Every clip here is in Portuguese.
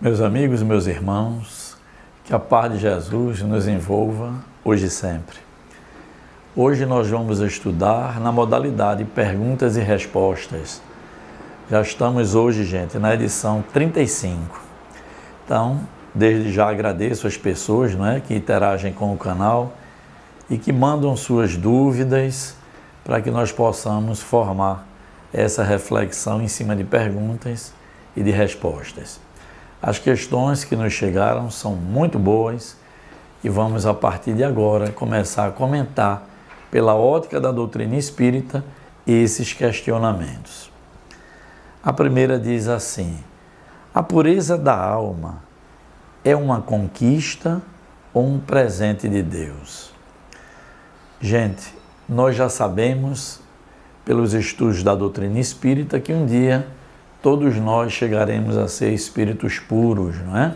Meus amigos, meus irmãos, que a paz de Jesus nos envolva hoje e sempre. Hoje nós vamos estudar na modalidade perguntas e respostas. Já estamos hoje, gente, na edição 35. Então, desde já agradeço as pessoas, que interagem com o canal e que mandam suas dúvidas para que nós possamos formar essa reflexão em cima de perguntas e de respostas. As questões que nos chegaram são muito boas e vamos, a partir de agora, começar a comentar, pela ótica da doutrina espírita, esses questionamentos. A primeira diz assim: a pureza da alma é uma conquista ou um presente de Deus? Gente, nós já sabemos, pelos estudos da doutrina espírita, que um dia todos nós chegaremos a ser espíritos puros, não é?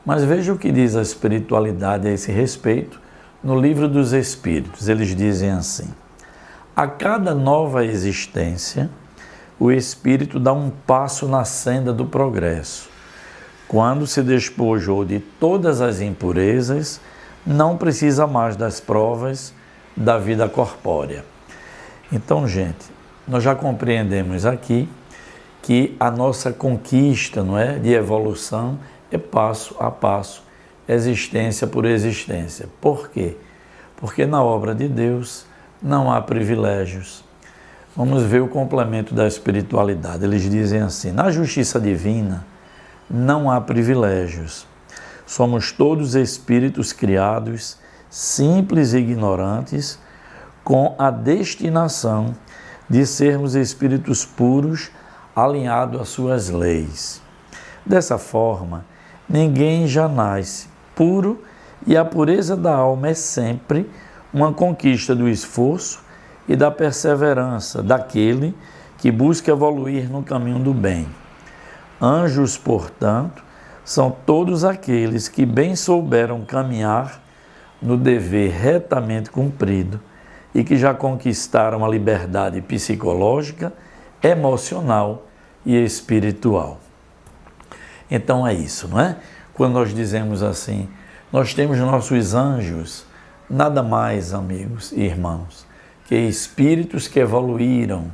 Mas veja o que diz a espiritualidade a esse respeito no Livro dos Espíritos. Eles dizem assim: a cada nova existência, o espírito dá um passo na senda do progresso. Quando se despojou de todas as impurezas, não precisa mais das provas da vida corpórea. Então, gente, nós já compreendemos aqui que a nossa conquista, de evolução é passo a passo, existência por existência. Por quê? Porque na obra de Deus não há privilégios. Vamos ver o complemento da espiritualidade. Eles dizem assim: na justiça divina não há privilégios. Somos todos espíritos criados, simples e ignorantes, com a destinação de sermos espíritos puros, alinhado às suas leis. Dessa forma, ninguém já nasce puro e a pureza da alma é sempre uma conquista do esforço e da perseverança daquele que busca evoluir no caminho do bem. Anjos, portanto, são todos aqueles que bem souberam caminhar no dever retamente cumprido e que já conquistaram a liberdade psicológica, emocional e espiritual. Então é isso, não é? Quando nós dizemos assim, nós temos nossos anjos, nada mais, amigos e irmãos, que espíritos que evoluíram,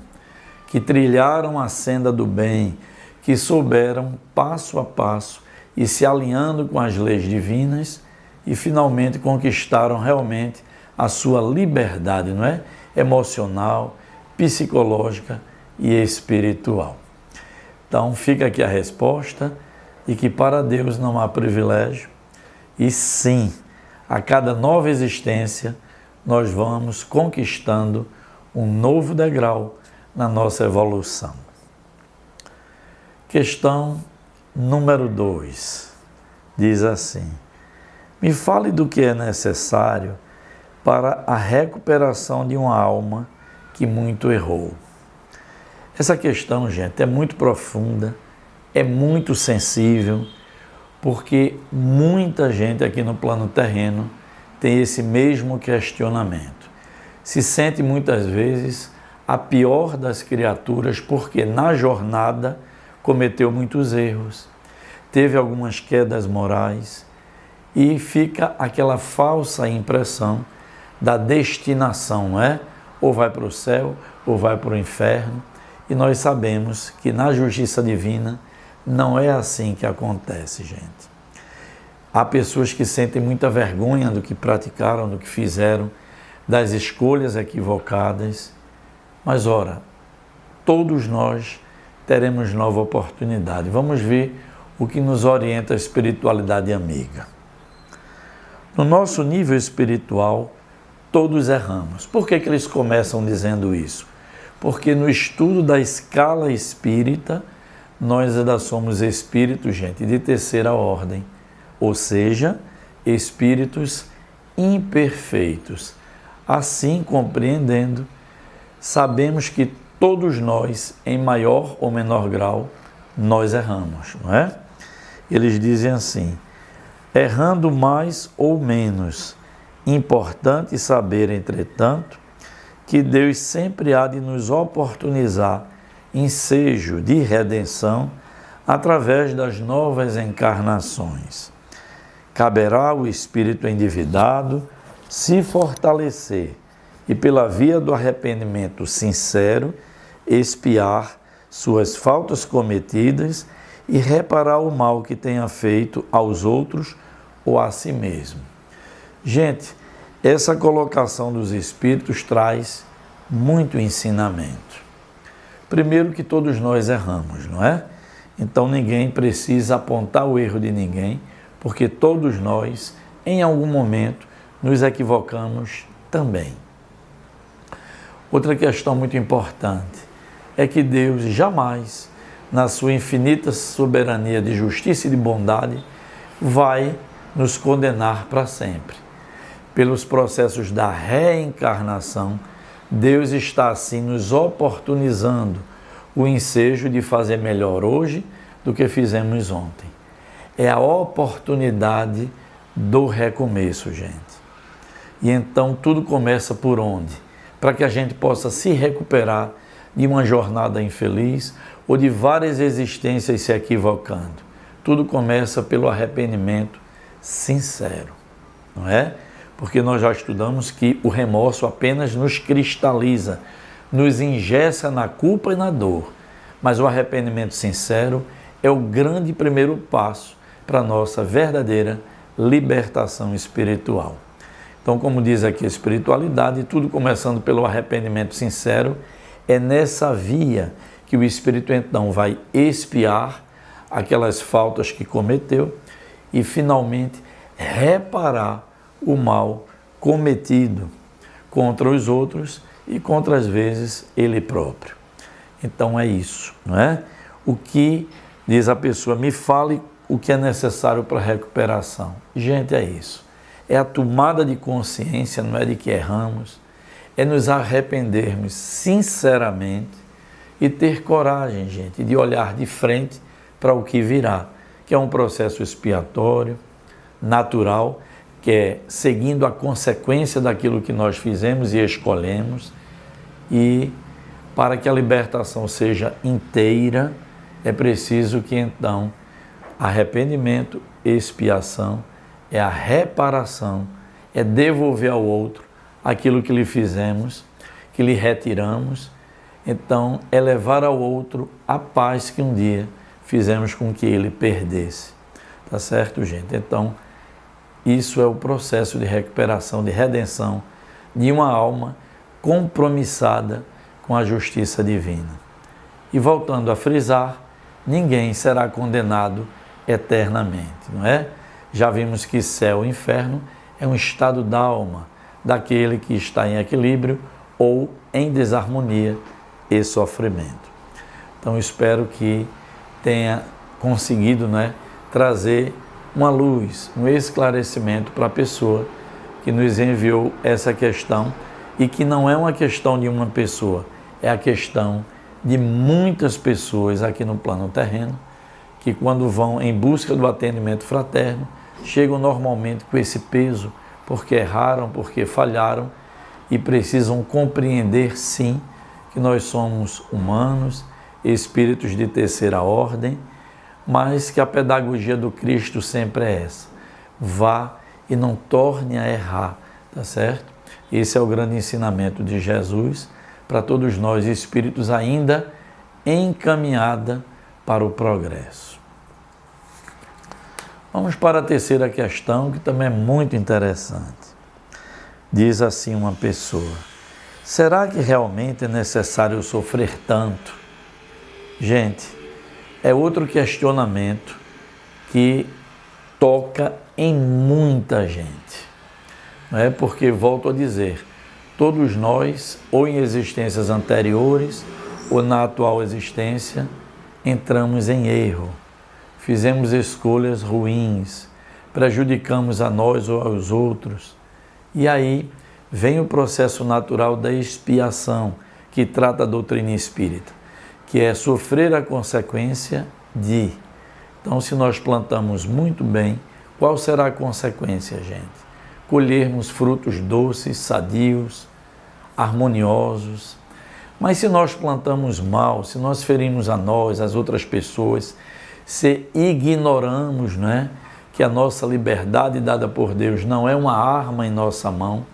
que trilharam a senda do bem, que souberam passo a passo e se alinhando com as leis divinas e finalmente conquistaram realmente a sua liberdade, emocional, psicológica e espiritual. Então fica aqui a resposta de que para Deus não há privilégio e sim, a cada nova existência nós vamos conquistando um novo degrau na nossa evolução. Questão número 2 diz assim: me fale do que é necessário para a recuperação de uma alma que muito errou. Essa questão, gente, é muito profunda, é muito sensível, porque muita gente aqui no plano terreno tem esse mesmo questionamento. Se sente muitas vezes a pior das criaturas, porque na jornada cometeu muitos erros, teve algumas quedas morais e fica aquela falsa impressão da destinação, ou vai para o céu ou vai para o inferno. E nós sabemos que na justiça divina não é assim que acontece, gente. Há pessoas que sentem muita vergonha do que praticaram, do que fizeram, das escolhas equivocadas. Mas, ora, todos nós teremos nova oportunidade. Vamos ver o que nos orienta a espiritualidade amiga. No nosso nível espiritual, todos erramos. Por que eles começam dizendo isso? Porque no estudo da escala espírita, nós ainda somos espíritos, gente, de terceira ordem, ou seja, espíritos imperfeitos. Assim, compreendendo, sabemos que todos nós, em maior ou menor grau, nós erramos, não é? Eles dizem assim: errando mais ou menos, importante saber, entretanto, que Deus sempre há de nos oportunizar ensejo de redenção através das novas encarnações. Caberá ao espírito endividado se fortalecer e, pela via do arrependimento sincero, expiar suas faltas cometidas e reparar o mal que tenha feito aos outros ou a si mesmo. Gente, essa colocação dos espíritos traz muito ensinamento. Primeiro, que todos nós erramos, não é? Então ninguém precisa apontar o erro de ninguém, porque todos nós, em algum momento, nos equivocamos também. Outra questão muito importante é que Deus jamais, na sua infinita soberania de justiça e de bondade, vai nos condenar para sempre. Pelos processos da reencarnação, Deus está assim nos oportunizando o ensejo de fazer melhor hoje do que fizemos ontem. É a oportunidade do recomeço, gente. E então tudo começa por onde? Para que a gente possa se recuperar de uma jornada infeliz ou de várias existências se equivocando. Tudo começa pelo arrependimento sincero, não é? Porque nós já estudamos que o remorso apenas nos cristaliza, nos engessa na culpa e na dor. Mas o arrependimento sincero é o grande primeiro passo para a nossa verdadeira libertação espiritual. Então, como diz aqui a espiritualidade, tudo começando pelo arrependimento sincero, é nessa via que o Espírito então vai expiar aquelas faltas que cometeu e finalmente reparar o mal cometido contra os outros e contra, às vezes, ele próprio. Então é isso, não é? O que diz a pessoa, me fale o que é necessário para a recuperação. Gente, é isso. É a tomada de consciência, não é de que erramos, é nos arrependermos sinceramente e ter coragem, gente, de olhar de frente para o que virá, que é um processo expiatório, natural, que é seguindo a consequência daquilo que nós fizemos e escolhemos, e para que a libertação seja inteira, é preciso que então arrependimento, expiação, é a reparação, é devolver ao outro aquilo que lhe fizemos, que lhe retiramos, então é levar ao outro a paz que um dia fizemos com que ele perdesse. Tá certo, gente? Então, isso é o processo de recuperação, de redenção de uma alma compromissada com a justiça divina. E voltando a frisar, ninguém será condenado eternamente, não é? Já vimos que céu e inferno é um estado da alma, daquele que está em equilíbrio ou em desarmonia e sofrimento. Então, espero que tenha conseguido, né, trazer uma luz, um esclarecimento para a pessoa que nos enviou essa questão e que não é uma questão de uma pessoa, é a questão de muitas pessoas aqui no plano terreno que, quando vão em busca do atendimento fraterno, chegam normalmente com esse peso porque erraram, porque falharam e precisam compreender, sim, que nós somos humanos, espíritos de terceira ordem, mas que a pedagogia do Cristo sempre é essa. Vá e não torne a errar, tá certo? Esse é o grande ensinamento de Jesus para todos nós, espíritos ainda em caminhada para o progresso. Vamos para a terceira questão, que também é muito interessante. Diz assim uma pessoa: será que realmente é necessário sofrer tanto? Gente, é outro questionamento que toca em muita gente. Não é? Porque, volto a dizer, todos nós, ou em existências anteriores, ou na atual existência, entramos em erro. Fizemos escolhas ruins, prejudicamos a nós ou aos outros. E aí vem o processo natural da expiação, que trata a doutrina espírita, que é sofrer a consequência de. Então, se nós plantamos muito bem, qual será a consequência, gente? Colhermos frutos doces, sadios, harmoniosos. Mas se nós plantamos mal, se nós ferimos a nós, as outras pessoas, se ignoramos, né, que a nossa liberdade dada por Deus não é uma arma em nossa mão,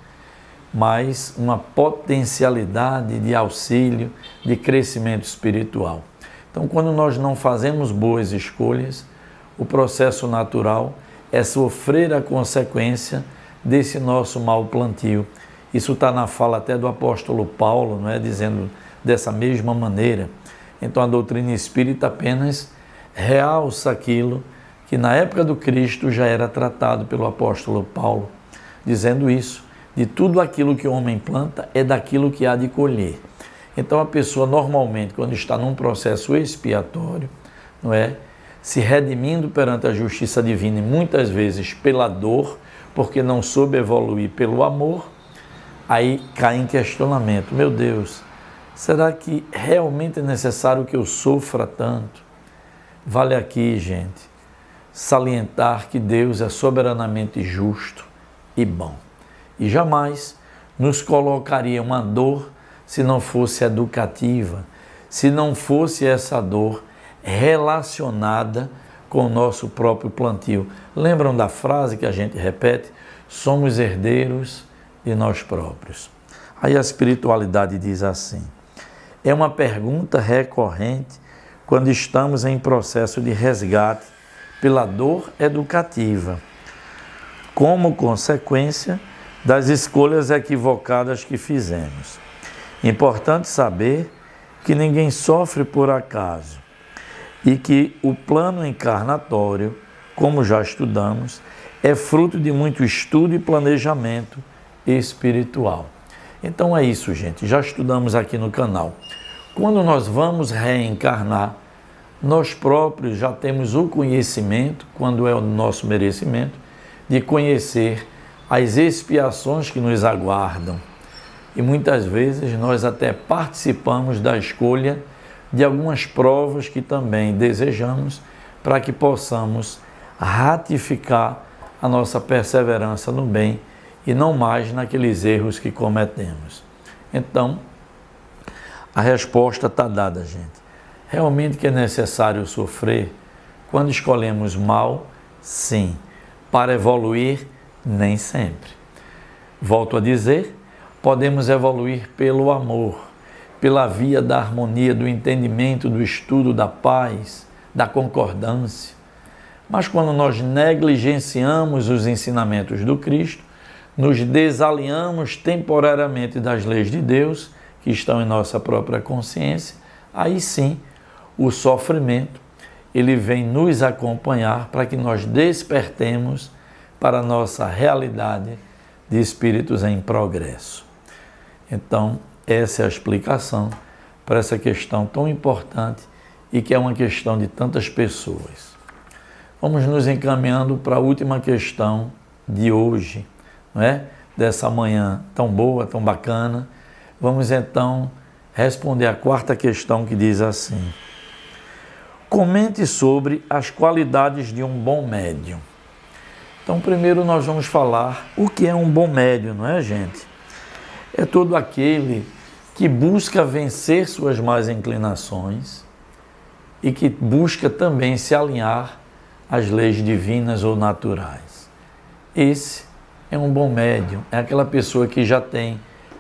mas uma potencialidade de auxílio, de crescimento espiritual. Então, quando nós não fazemos boas escolhas, o processo natural é sofrer a consequência desse nosso mau plantio. Isso está na fala até do apóstolo Paulo, não é? Dizendo dessa mesma maneira. Então, a doutrina espírita apenas realça aquilo que na época do Cristo já era tratado pelo apóstolo Paulo, dizendo isso, de tudo aquilo que o homem planta é daquilo que há de colher. Então a pessoa normalmente, quando está num processo expiatório, não é, se redimindo perante a justiça divina e muitas vezes pela dor, porque não soube evoluir pelo amor, aí cai em questionamento, meu Deus, será que realmente é necessário que eu sofra tanto? Vale aqui, gente, salientar que Deus é soberanamente justo e bom. E jamais nos colocaria uma dor se não fosse educativa, se não fosse essa dor relacionada com o nosso próprio plantio. Lembram da frase que a gente repete? Somos herdeiros de nós próprios. Aí a espiritualidade diz assim, é uma pergunta recorrente quando estamos em processo de resgate pela dor educativa, como consequência das escolhas equivocadas que fizemos. Importante saber que ninguém sofre por acaso e que o plano encarnatório, como já estudamos, é fruto de muito estudo e planejamento espiritual. Então é isso, gente, já estudamos aqui no canal. Quando nós vamos reencarnar, nós próprios já temos o conhecimento, quando é o nosso merecimento, de conhecer as expiações que nos aguardam. E muitas vezes nós até participamos da escolha de algumas provas que também desejamos para que possamos ratificar a nossa perseverança no bem e não mais naqueles erros que cometemos. Então, a resposta está dada, gente. Realmente que é necessário sofrer quando escolhemos mal? Sim. Para evoluir? Nem sempre. Volto a dizer, podemos evoluir pelo amor, pela via da harmonia, do entendimento, do estudo, da paz, da concordância. Mas quando nós negligenciamos os ensinamentos do Cristo, nos desalinhamos temporariamente das leis de Deus, que estão em nossa própria consciência, aí sim, o sofrimento, ele vem nos acompanhar para que nós despertemos para a nossa realidade de espíritos em progresso. Então, essa é a explicação para essa questão tão importante e que é uma questão de tantas pessoas. Vamos nos encaminhando para a última questão de hoje, não é? Dessa manhã tão boa, tão bacana. Vamos então responder a quarta questão que diz assim: comente sobre as qualidades de um bom médium. Então, primeiro nós vamos falar o que é um bom médium, não é, gente? É todo aquele que busca vencer suas más inclinações e que busca também se alinhar às leis divinas ou naturais. Esse é um bom médium, é aquela pessoa que já tem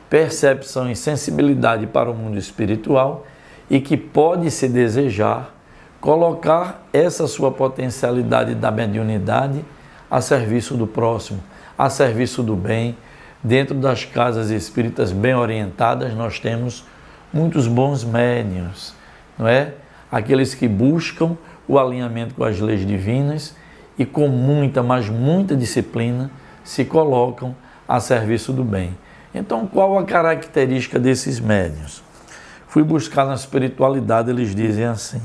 percepção e sensibilidade para o mundo espiritual e que pode, se desejar, colocar essa sua potencialidade da mediunidade a serviço do próximo, a serviço do bem. Dentro das casas espíritas bem orientadas, nós temos muitos bons médiuns, não é? Aqueles que buscam o alinhamento com as leis divinas e com muita, mas muita disciplina se colocam a serviço do bem. Então, qual a característica desses médiuns? Fui buscar na espiritualidade, eles dizem assim: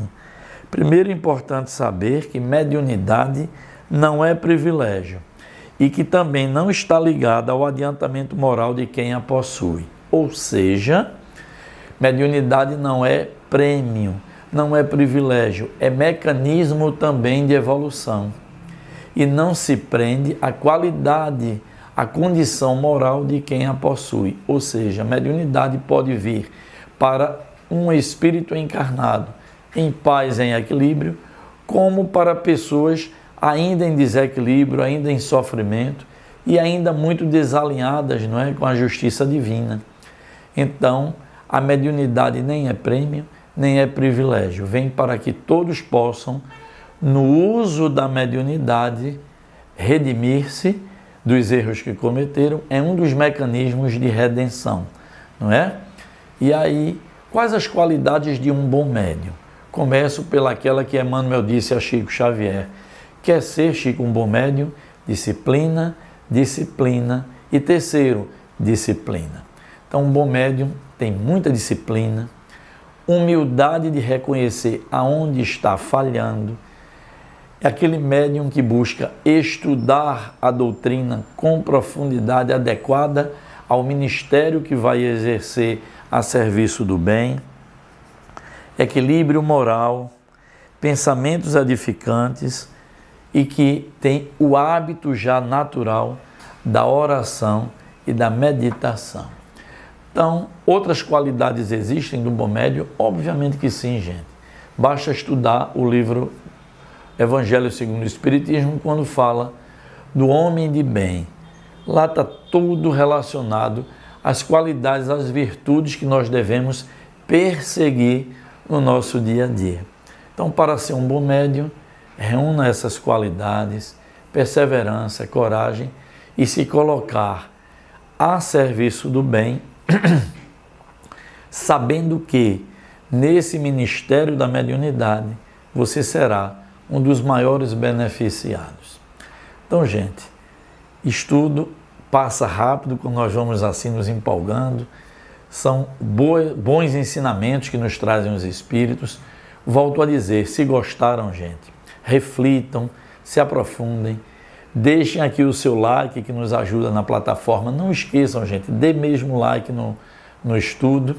primeiro é importante saber que mediunidade não é privilégio e que também não está ligada ao adiantamento moral de quem a possui. Ou seja, mediunidade não é prêmio, não é privilégio, é mecanismo também de evolução. E não se prende à qualidade, à condição moral de quem a possui. Ou seja, a mediunidade pode vir para um espírito encarnado, em paz, em equilíbrio, como para pessoas ainda em desequilíbrio, ainda em sofrimento e ainda muito desalinhadas, não é, com a justiça divina. Então, a mediunidade nem é prêmio, nem é privilégio. Vem para que todos possam, no uso da mediunidade, redimir-se dos erros que cometeram. É um dos mecanismos de redenção, não é? E aí, quais as qualidades de um bom médium? Começo pelaquela que Emmanuel disse a Chico Xavier. Quer ser, Chico, um bom médium? Disciplina, disciplina e terceiro, disciplina. Então, um bom médium tem muita disciplina, humildade de reconhecer aonde está falhando. É aquele médium que busca estudar a doutrina com profundidade adequada ao ministério que vai exercer a serviço do bem. Equilíbrio moral, pensamentos edificantes e que tem o hábito já natural da oração e da meditação. Então, outras qualidades existem do bom médium? Obviamente que sim, gente. Basta estudar o livro Evangelho segundo o Espiritismo, quando fala do homem de bem. Lá está tudo relacionado às qualidades, às virtudes que nós devemos perseguir no nosso dia a dia. Então, para ser um bom médium, reúna essas qualidades, perseverança, coragem e se colocar a serviço do bem, sabendo que nesse ministério da mediunidade você será um dos maiores beneficiados. Então, gente, estudo passa rápido quando nós vamos assim nos empolgando. São bons ensinamentos que nos trazem os espíritos. Volto a dizer, se gostaram, gente, reflitam, se aprofundem, deixem aqui o seu like que nos ajuda na plataforma. Não esqueçam, gente, dê mesmo like no estudo,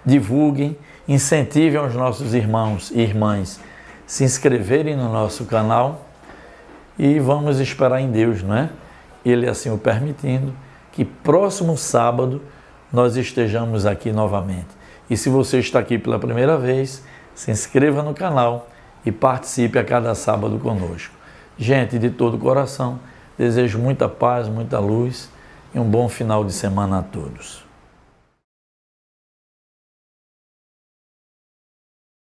divulguem, incentivem os nossos irmãos e irmãs se inscreverem no nosso canal e vamos esperar em Deus, não é? Ele assim o permitindo, que próximo sábado nós estejamos aqui novamente. E se você está aqui pela primeira vez, se inscreva no canal e participe a cada sábado conosco. Gente, de todo o coração, desejo muita paz, muita luz e um bom final de semana a todos.